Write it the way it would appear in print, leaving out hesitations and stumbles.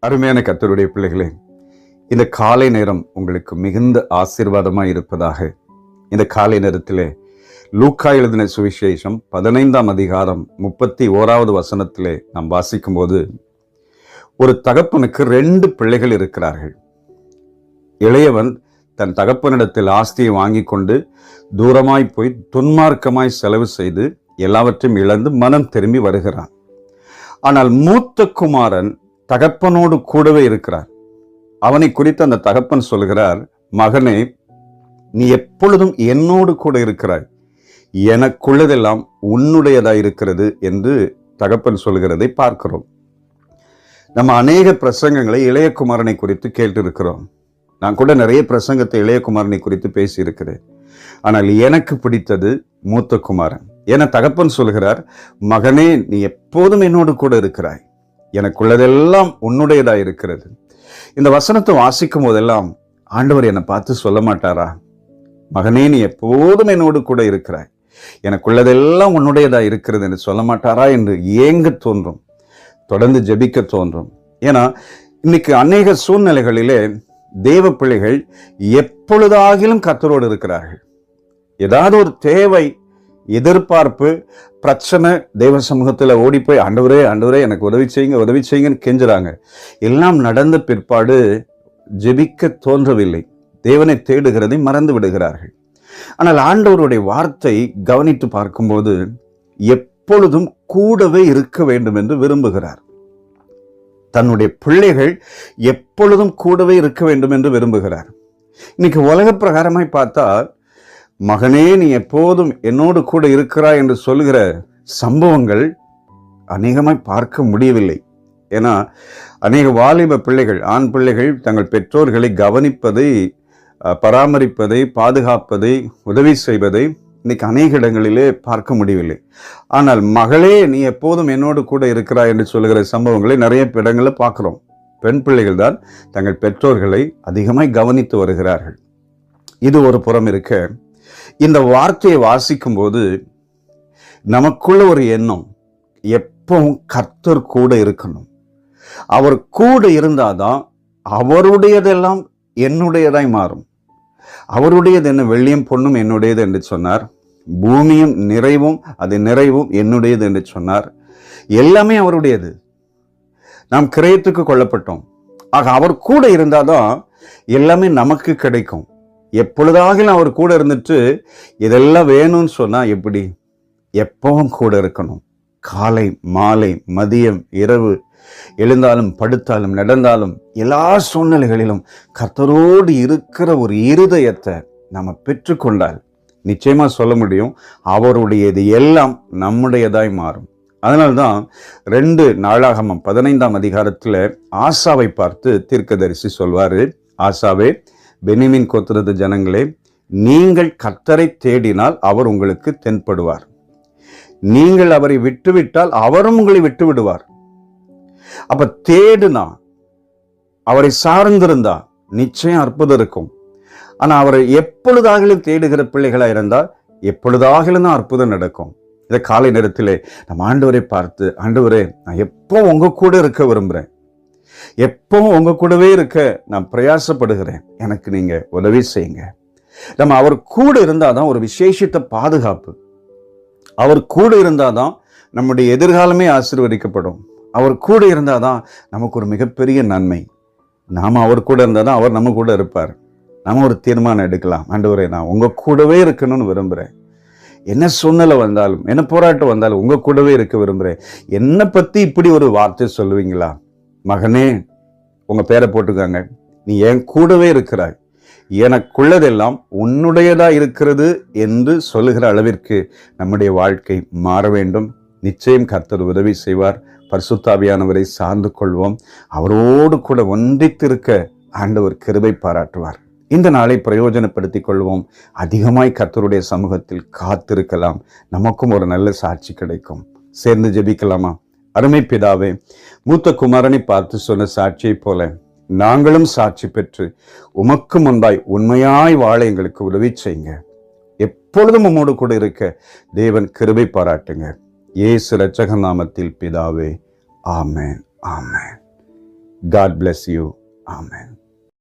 அருமையான கர்த்தருடைய பிள்ளைகளே, இந்த காலை நேரம் உங்களுக்கு மிகுந்த ஆசீர்வாதமாய் இருப்பதாக. இந்த காலை நேரத்திலே லூக்கா எழுதின சுவிசேஷம் 15ஆம் அதிகாரம் 31வது வசனத்திலே நாம் வாசிக்கும் போது, ஒரு தகப்பனுக்கு 2 பிள்ளைகள் இருக்கிறார்கள். இளையவன் தன் தகப்பனிடத்தில் ஆஸ்தியை வாங்கி கொண்டு தூரமாய் போய் துன்மார்க்கமாய் செலவு செய்து எல்லாவற்றையும் இழந்து மனம் திரும்பி வருகிறான். ஆனால் மூத்த குமாரன் தகப்பனோடு கூடவே இருக்கிறார். அவனை குறித்து அந்த தகப்பன் சொல்கிறார், மகனே, நீ எப்பொழுதும் என்னோடு கூட இருக்கிறாய், எனக்குள்ளதெல்லாம் உன்னுடையதாய் இருக்கிறது என்று தகப்பன் சொல்கிறதை பார்க்கிறோம். நம்ம அநேக பிரசங்கங்களை இளையகுமாரனை குறித்து கேட்டிருக்கிறோம். நான் கூட நிறைய பிரசங்கத்தை இளையகுமாரனை குறித்து பேசியிருக்கிறேன். ஆனால் எனக்கு பிடித்தது மூத்த குமாரன். என தகப்பன் சொல்கிறார், மகனே, நீ எப்போதும் என்னோடு கூட இருக்கிறாய், எனக்குள்ளதெல்லாம் உன்னுடையதாய் இருக்கிறது. இந்த வசனத்தை வாசிக்கும் போதெல்லாம் ஆண்டவர் என்னை பார்த்து சொல்ல மாட்டாரா, மகனே, நீ எப்போதும் என்னோடு கூட இருக்கிறாய், எனக்குள்ளதெல்லாம் உன்னுடையதாய் இருக்கிறது என்று சொல்ல மாட்டாரா என்று ஏங்க தோன்றும், தொடர்ந்து ஜெபிக்க தோன்றும். ஏன்னா இன்னைக்கு அநேக சூழ்நிலைகளிலே தேவ பிள்ளைகள் எப்பொழுதாகிலும் கர்த்தரோடு இருக்கிறார்கள். ஏதாவது ஒரு தேவை, எதிர்பார்ப்பு, பிரச்சனை, தெய்வ சமூகத்தில் ஓடி போய் ஆண்டவரே ஆண்டவரே எனக்கு உதவி செய்யுங்கன்னு கெஞ்சுறாங்க. எல்லாம் நடந்த பிற்பாடு ஜெபிக்க தோன்றவில்லை, தேவனை தேடுகிறதை மறந்து விடுகிறார்கள். ஆனால் ஆண்டவருடைய வார்த்தை கவனித்து பார்க்கும்போது எப்பொழுதும் கூடவே இருக்க வேண்டும் என்று விரும்புகிறார். தன்னுடைய பிள்ளைகள் எப்பொழுதும் கூடவே இருக்க வேண்டும் என்று விரும்புகிறார். இன்னைக்கு உலக பிரகாரமாய் பார்த்தால், மகனே, நீ எப்போதும் என்னோடு கூட இருக்கிறாய் என்று சொல்கிற சம்பவங்கள் அநேகமாய் பார்க்க முடியவில்லை. ஏன்னா அநேக வாலிப பிள்ளைகள், ஆண் பிள்ளைகள் தங்கள் பெற்றோர்களை கவனிப்பதை, பராமரிப்பதை, பாதுகாப்பதை, உதவி செய்வதை இன்னைக்கு அநேக இடங்களிலே பார்க்க முடியவில்லை. ஆனால் மகளே, நீ எப்போதும் என்னோடு கூட இருக்கிறாய் என்று சொல்கிற சம்பவங்களை நிறைய இடங்களில் பார்க்கிறோம். பெண் பிள்ளைகள் தான் தங்கள் பெற்றோர்களை அதிகமாய் கவனித்து வருகிறார்கள். இது ஒரு புறம் இருக்க, இந்த வார்த்தையை வாசிக்கும் போது நமக்குள்ள ஒரு எண்ணம், எப்பவும் கர்த்தர் கூட இருக்கணும், அவர் கூட இருந்தாதான் அவருடையதெல்லாம் என்னுடையதாய் மாறும். அவருடையது என்ன, வெள்ளியும் பொண்ணும் என்னுடையது என்று சொன்னார், பூமியும் நிறைவும் அது நிறைவும் என்னுடையது என்று சொன்னார். எல்லாமே அவருடையது. நாம் கிரயத்துக்கு கொள்ளப்பட்டோம். ஆக அவர் கூட இருந்தாதான் எல்லாமே நமக்கு கிடைக்கும். எப்பொழுதாகிலும் அவர் கூட இருந்துட்டு இதெல்லாம் வேணும்னு சொன்னா எப்படி? எப்பவும் கூட இருக்கணும். காலை மாலை மதியம் இரவு, எழுந்தாலும் படுத்தாலும் நடந்தாலும் எல்லா சூழ்நிலைகளிலும் கர்த்தரோடு இருக்கிற ஒரு இருதயத்தை நம்ம பெற்றுக்கொண்டால் நிச்சயமா சொல்ல முடியும், அவருடையது எல்லாம் நம்முடையதாய் மாறும். அதனால்தான் 2 நாளாகமம் 15ஆம் அதிகாரத்தில் ஆசாவை பார்த்து தீர்க்கதரிசி சொல்வாரு, ஆசாவே, பென்யமீன் கோத்திரத்து ஜனங்களே, நீங்கள் கர்த்தரை தேடினால் அவர் உங்களுக்கு தென்படுவார், நீங்கள் அவரை விட்டுவிட்டால் அவரும் உங்களை விட்டு விடுவார். அப்ப தேடுனா, அவரை சார்ந்திருந்தா நிச்சயம் அற்புதம் இருக்கும். ஆனா அவரை எப்பொழுதாகிலும் தேடுகிற பிள்ளைகளா இருந்தால் எப்பொழுதாகிலும் தான் அற்புதம் நடக்கும். இதை காலை நேரத்திலே நம்ம ஆண்டவரை பார்த்து, ஆண்டவரே, நான் எப்போ உங்க கூட இருக்க விரும்புறேன், எப்பவும் உங்க கூடவே இருக்க நான் பிரயாசப்படுகிறேன், எனக்கு நீங்க உதவி செய்யுங்க. நம்ம அவர் கூட இருந்தாதான் ஒரு விசேஷித்த பாதுகாப்பு, அவர் கூட இருந்தாதான் நம்முடைய எதிர்காலமே ஆசீர்வதிக்கப்படும், அவர் கூட இருந்தாதான் நமக்கு ஒரு மிகப்பெரிய நன்மை. நாம அவர் கூட இருந்தாதான் அவர் நம்ம கூட இருப்பார். நம்ம ஒரு தீர்மானம் எடுக்கலாம், ஆண்டவரே, நான் உங்க கூடவே இருக்கணும்னு விரும்புறேன், என்ன சூழ்நிலை வந்தாலும், என்ன போராட்டம் வந்தாலும் உங்க கூடவே இருக்க விரும்புறேன். என்னை பத்தி இப்படி ஒரு வார்த்தை சொல்லுவீங்களா? மகனே, உங்க பேரை போட்டுக்காங்க, நீ என் கூடவே இருக்கிறாய், எனக்குள்ளதெல்லாம் உன்னுடையதா இருக்கிறது என்று சொல்லுகிற அளவிற்கு நம்முடைய வாழ்க்கை மாற வேண்டும். நிச்சயம் கர்த்தர் உதவி செய்வார். பரிசுத்த ஆவியானவரை சார்ந்து கொள்வோம். அவரோடு கூட ஒன்றித்திருக்க ஆண்டவர் கிருபை பாராட்டுவார். இந்த நாளை பிரயோஜனப்படுத்திக் கொள்வோம். அதிகமாய் கர்த்தருடைய சமூகத்தில் காத்திருக்கலாம். நமக்கும் ஒரு நல்ல சாட்சி கிடைக்கும். சேர்ந்து ஜெபிக்கலாமா? அருமை பிதாவே, மூத்த குமாரனை பார்த்து சொன்ன சாட்சியை போல நாங்களும் சாட்சி பெற்று உமக்கு முன்பாய் உண்மையாய் வாழ எங்களுக்கு உதவி செய்யுங்க. எப்பொழுதும் உம்மோடு கூட இருக்க தேவன் கிருபை பாராட்டுங்க. இயேசு இரட்சகர் நாமத்தில் பிதாவே, ஆமென், ஆமென். God bless you. Amen.